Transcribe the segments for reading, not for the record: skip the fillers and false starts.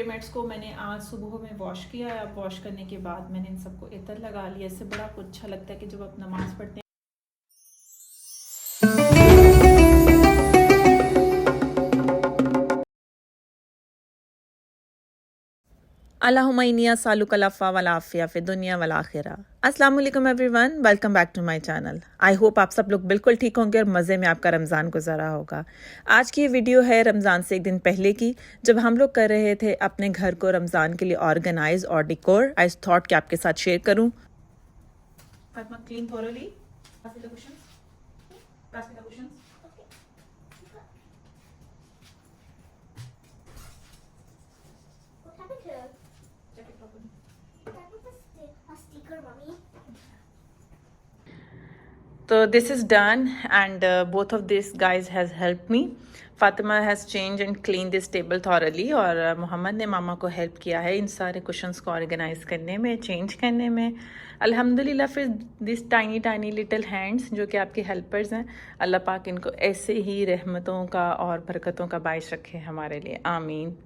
Tray mats को मैंने आज सुबह में वॉश किया है। अब वॉश करने के बाद मैंने इन सबको इतर लगा लिया। इससे बड़ा कुछ अच्छा लगता है कि जब आप नमाज़ पढ़ते हैं। अल्लाहुम्मा इन्नी अस्सअलुकल अफ़्फ़ा वल आफ़िया फ़िद दुनिया वल आखिरा। अस्सलाम वालेकुम everyone, welcome back to my channel. I hope आप सब लोग बिल्कुल ठीक होंगे और मज़े में आपका रमज़ान गुज़रा होगा। आज की ये वीडियो है रमज़ान से एक दिन पहले की, जब हम लोग कर रहे थे अपने घर को रमज़ान के लिए ऑर्गेनाइज और डिकोर। आई थॉट कि आपके साथ शेयर करूँ। Fatima, clean thoroughly, pass me the cushions, pass me the cushions. What happened to it? Check it properly. That was a sticker, mommy. So this is done, and both of these guys has helped me. Fatima has changed and cleaned this table thoroughly, और मोहम्मद ने मामा को help किया है इन सारे cushions को organise करने में, change करने में। अल्हम्दुलिल्लाह फिर this tiny tiny little hands जो कि आपके हेल्पर्स हैं, अल्लाह पाक इनको ऐसे ही रहमतों का और बरकतों का बाइश रखे हमारे लिए, आमीन।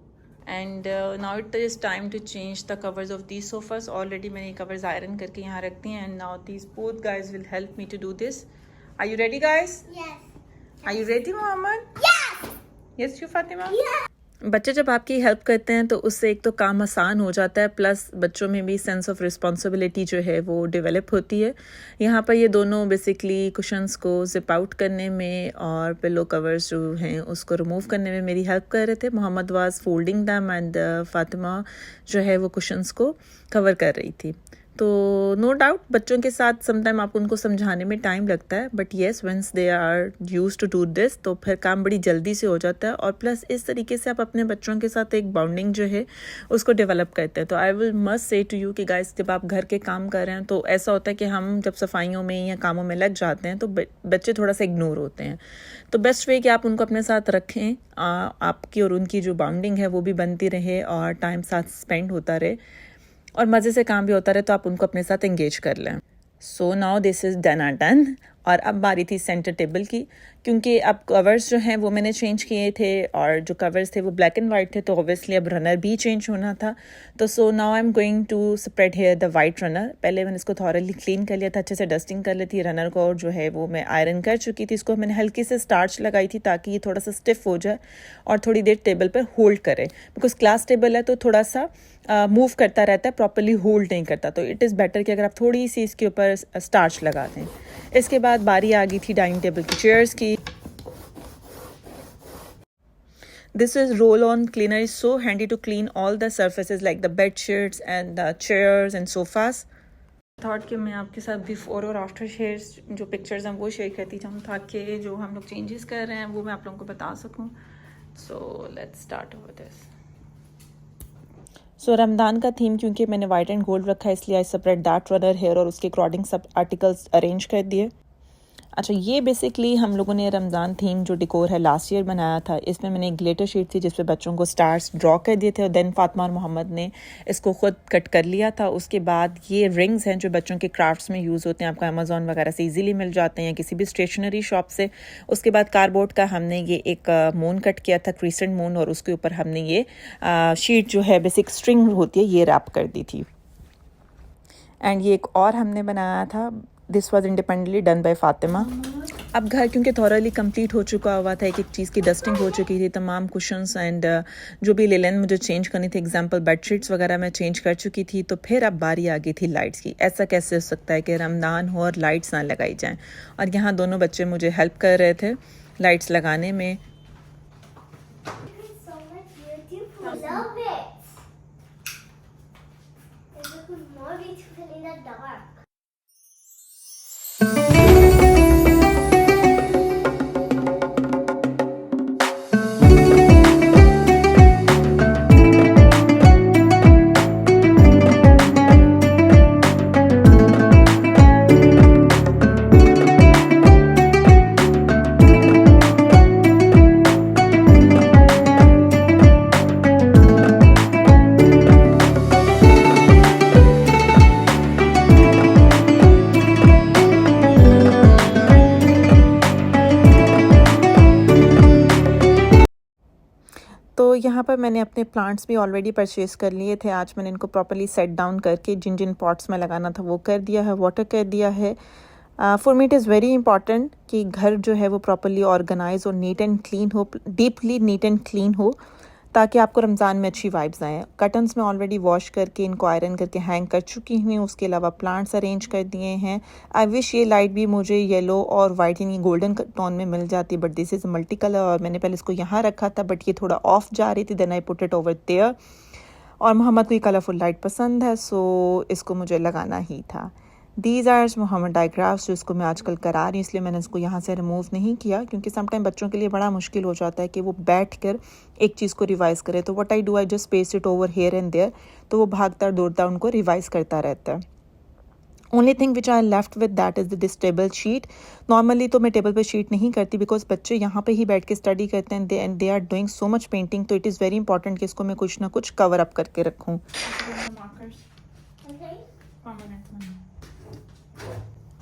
And now it is time to change the covers of these sofas. Already मैंने ये कवर्स आयरन करके यहाँ रख दिए हैं, and now these both guys will help me to do this. Are you ready guys? Yes. Are you ready Mohammad? Yes. Yes you Fatima? Yeah. बच्चे जब आपकी हेल्प करते हैं तो उससे एक तो काम आसान हो जाता है, प्लस बच्चों में भी सेंस ऑफ रिस्पॉन्सिबिलिटी जो है वो डेवलप होती है। यहाँ पर ये दोनों बेसिकली कुशन्स को जिप आउट करने में और पिलो कवर्स जो हैं उसको रिमूव करने में मेरी हेल्प कर रहे थे। Mohammad was folding them and Fatima जो है वो कुशन्स को कवर कर रही थी। तो नो डाउट बच्चों के साथ समटाइम आपको उनको समझाने में टाइम लगता है, but yes once they are used to do this तो फिर काम बड़ी जल्दी से हो जाता है, और प्लस इस तरीके से आप अपने बच्चों के साथ एक बॉन्डिंग जो है उसको डेवलप करते हैं। तो I will must say to you कि गाइस, जब आप घर के काम कर रहे हैं तो ऐसा होता है कि हम जब सफाइयों में या कामों में लग जाते हैं तो बच्चे थोड़ा सा इग्नोर होते हैं। तो बेस्ट वे कि आप उनको अपने साथ रखें, आपकी और उनकी जो बॉन्डिंग है वो भी बनती रहे और टाइम साथ स्पेंड होता रहे और मज़े से काम भी होता रहे, तो आप उनको अपने साथ एंगेज कर लें। So now this is done or done. और अब बारी थी सेंटर टेबल की, क्योंकि अब कवर्स जो हैं वो मैंने चेंज किए थे और जो कवर्स थे वो ब्लैक एंड वाइट थे, तो ऑब्वियसली अब रनर भी चेंज होना था। तो so now I am going to spread here the white runner. पहले मैंने इसको थॉरली क्लीन कर लिया था, अच्छे से डस्टिंग कर ली थी रनर को, और जो है वो मैं आयरन कर चुकी थी। इसको मैंने हल्की से स्टार्च लगाई थी ताकि ये थोड़ा सा स्टिफ हो जाए और थोड़ी देर टेबल पर होल्ड करे, बिकॉज क्लास टेबल है तो थोड़ा सा मूव करता रहता है, प्रॉपरली होल्ड नहीं करता। तो इट इज़ बेटर कि अगर आप थोड़ी सी इसके ऊपर स्टार्च लगा दें। इसके बाद बारी आ गई थी डाइनिंग टेबल की चेयर्स की। This is roll-on cleaner is so handy to clean all the surfaces like the bed sheets and the chairs and sofas. Thought कि मैं आपके साथ बिफोर और आफ्टर शेयर्स जो पिक्चर्स हैं वो शेयर करती जाऊँ, ताकि जो हम लोग चेंजेस कर रहे हैं वो मैं आप लोगों को बता सकूँ। So let's start with this. So Ramadan का थीम क्योंकि मैंने वाइट एंड गोल्ड रखा है, इसलिए आई सेपरेट दैट रनर हेयर और उसके अकॉर्डिंग सब आर्टिकल्स अरेंज कर दिए। अच्छा, ये बेसिकली हम लोगों ने रमज़ान थीम जो डिकोर है लास्ट ईयर बनाया था। इसमें मैंने एक ग्लिटर शीट थी जिस पे बच्चों को स्टार्स ड्रॉ कर दिए थे, और देन फातिमा और मोहम्मद ने इसको ख़ुद कट कर लिया था। उसके बाद ये रिंग्स हैं जो बच्चों के क्राफ्ट्स में यूज़ होते हैं, आपको अमेज़ॉन वगैरह से इजीली मिल जाते हैं या किसी भी स्टेशनरी शॉप से। उसके बाद कार्डबोर्ड का हमने ये एक मून कट किया था, क्रिसेंट मून, और उसके ऊपर हमने ये शीट जो है बेसिक स्ट्रिंग होती है ये रैप कर दी थी। एंड ये एक और हमने बनाया था, this was independently done by Fatima. अब घर क्योंकि थॉरली कंप्लीट हो चुका हुआ था, एक एक चीज़ की डस्टिंग हो चुकी थी, तमाम कुशन्स एंड जो भी लेलन मुझे चेंज करनी थी, एग्जांपल बेडशीट्स वगैरह मैं चेंज कर चुकी थी। तो फिर अब बारी आ गई थी लाइट्स की। ऐसा कैसे हो सकता है कि रमज़ान हो और लाइट्स ना लगाई जाएं, और यहाँ दोनों बच्चे मुझे हेल्प कर रहे थे लाइट्स लगाने में। It's so much beautiful. Love it. It's looking more beautiful in the dark. तो यहाँ पर मैंने अपने प्लांट्स भी ऑलरेडी परचेज़ कर लिए थे। आज मैंने इनको प्रॉपर्ली सेट डाउन करके जिन जिन पॉट्स में लगाना था वो कर दिया है, वाटर कर दिया है। For me it is very important कि घर जो है वो प्रॉपर्ली ऑर्गेनाइज और नीट एंड क्लीन हो, डीपली नीट एंड क्लीन हो, ताकि आपको रमज़ान में अच्छी वाइब्स आएँ। कर्टन्स में ऑलरेडी वॉश करके इनको आयरन करके हैंग कर चुकी हुई हूँ। उसके अलावा प्लांट्स अरेंज कर दिए हैं। आई विश ये लाइट भी मुझे येलो और वाइट यानी गोल्डन टोन में मिल जाती, but this is multi colour और मैंने पहले इसको यहाँ रखा था, बट ये थोड़ा ऑफ जा रही थी। Then I put it over there. और मोहम्मद को ये कलरफुल लाइट पसंद है, सो इसको मुझे लगाना ही था। दीज आर मोहम्मद डायग्राफ्स, जो इसको मैं आजकल करा रही हूँ, इसलिए मैंने इसको यहाँ से रिमूव नहीं किया, क्योंकि समटाइम बच्चों के लिए बड़ा मुश्किल हो जाता है कि वो बैठ कर एक चीज़ को रिवाइज़ करे। तो what I do, I just paste it over here and there, तो वो भागता दौड़ता उनको रिवाइज़ करता रहता है। Only thing which I left with that is this table sheet. Normally तो मैं टेबल पर शीट नहीं करती, बिकॉज बच्चे यहाँ पे ही बैठ के स्टडी करते हैं and they are doing so much painting, तो इट इज़ वेरी इंपॉर्टेंट कि इसको मैं कुछ ना कुछ कवर अप करके रखूँ।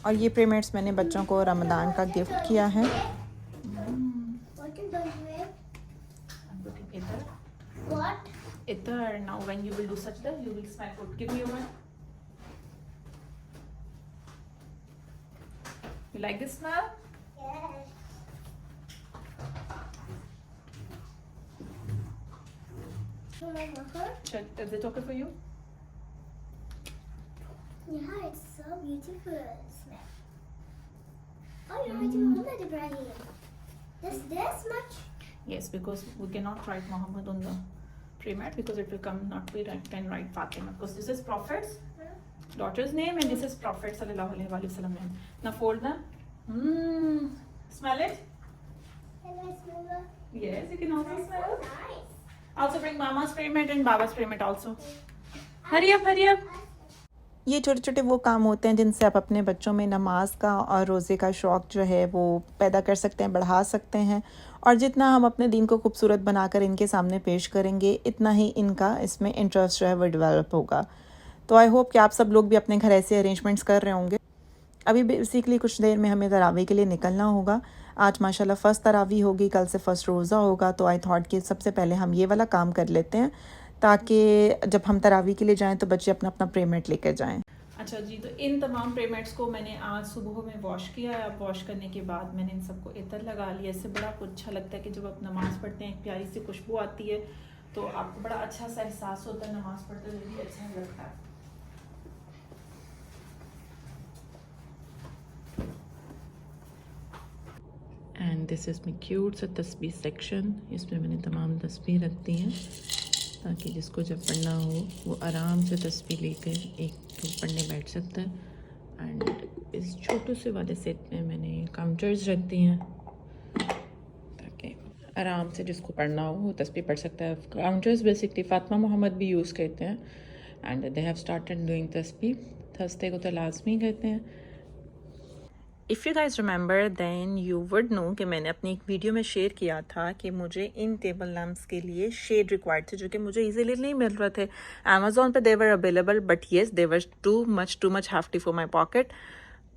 और ये प्रीमेट्स मैंने बच्चों को रमज़ान का गिफ्ट किया है। Itar, now when you will do sajda, you will smell food. Give me one. You like this smell? Yes. Is it okay for you? Yeah, it's so beautiful smell. Oh, you're writing Muhammad Ibrahim. This much? Yes, because we cannot write Muhammad on the pre-mat because it will come not be right, can write Fatima, because this is Prophet's daughter's name and this is Prophet sallallahu alaihi wasallam name. Now fold them. Smell it? Can I smell it? Yes, you can also smell it. Nice. Also bring Mama's pre-mat and Baba's pre-mat also. Hurry up, hurry up. ये छोटे छोटे वो काम होते हैं जिनसे आप अपने बच्चों में नमाज का और रोज़े का शौक़ जो है वो पैदा कर सकते हैं, बढ़ा सकते हैं। और जितना हम अपने दीन को खूबसूरत बनाकर इनके सामने पेश करेंगे, इतना ही इनका इसमें इंटरेस्ट जो है वो डेवलप होगा। तो आई होप कि आप सब लोग भी अपने घर ऐसे अरेंजमेंट्स कर रहे होंगे। अभी बेसिकली कुछ देर में हमें तरावी के लिए निकलना होगा। आज माशाल्लाह फ़र्स्ट तरावी होगी, कल से फ़र्स्ट रोज़ा होगा, तो आई थॉट कि सबसे पहले हम ये वाला काम कर लेते हैं, ताकि जब हम तरावी के लिए जाएं तो बच्चे अपना अपना प्रेमेट लेकर जाएं। अच्छा जी, तो इन तमाम प्रेमेट्स को मैंने आज सुबह में वॉश किया है। अब वॉश करने के बाद मैंने इन सबको इतर लगा लिया। इससे बड़ा अच्छा लगता है कि जब आप नमाज़ पढ़ते हैं एक प्यारी सी खुशबू आती है, तो आपको बड़ा अच्छा सा एहसास होता है, नमाज़ पढ़ते हुए भी अच्छा लगता है। And this is my cute सा तस्बीह सेक्शन। इसमें मैंने तमाम तस्बीह रख दी हैं, ताकि जिसको जब पढ़ना हो वो आराम से तस्बीह लेकर एक पढ़ने बैठ सकता है। एंड इस छोटे से वाले सेट में मैंने काउंटर्स रख दिए हैं, ताकि आराम से जिसको पढ़ना हो वो तस्बीह पढ़ सकता है। काउंटर्स बेसिकली फ़ातिमा मोहम्मद भी यूज़ करते हैं and they have started doing तस्बीह। थर्सडे को तो लाजमी करते हैं। If you guys remember then you would know कि मैंने अपनी एक वीडियो में शेयर किया था कि मुझे इन टेबल लैम्प्स के लिए शेड रिक्वायर्ड थे, जो कि मुझे इजीली नहीं मिल रहे थे। अमेज़ॉन पे they were available, but yes they were too much hefty for my pocket.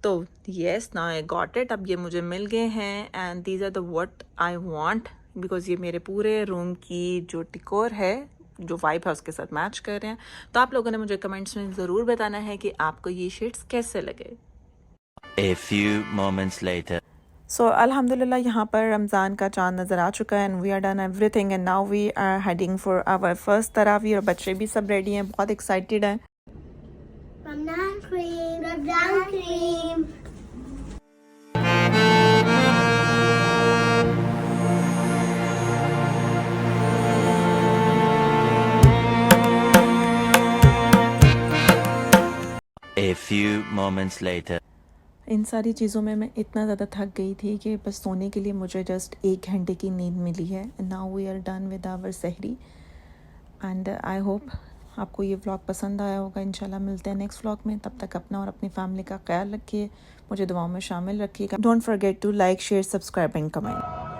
तो yes, now I got it. अब ये मुझे मिल गए हैं and these are the what I want, because ये मेरे पूरे रूम की जो डेकोर है, जो वाइब है, उसके साथ मैच कर रहे हैं। तो आप लोगों ने मुझे कमेंट्स में ज़रूर बताना है कि आपको ये शेड्स कैसे लगे। A few moments later. So अल्हम्दुलिल्लाह यहाँ पर रमज़ान का चाँद नज़र आ चुका है and we are done everything and now we are heading for our first तरावी। और बच्चे भी सब रेडी हैं, बहुत एक्साइटेड हैं। Ramadan cream. Ramadan cream. A few moments later. इन सारी चीज़ों में मैं इतना ज़्यादा थक गई थी कि बस सोने के लिए मुझे जस्ट 1 घंटे की नींद मिली है। Now we are done with our sehri and I hope आपको ये व्लॉग पसंद आया होगा। इंशाल्लाह मिलते हैं नेक्स्ट व्लॉग में। तब तक अपना और अपनी फैमिली का ख्याल रखिए, मुझे दुआओं में शामिल रखिएगा। Don't forget to like, share, subscribe and comment.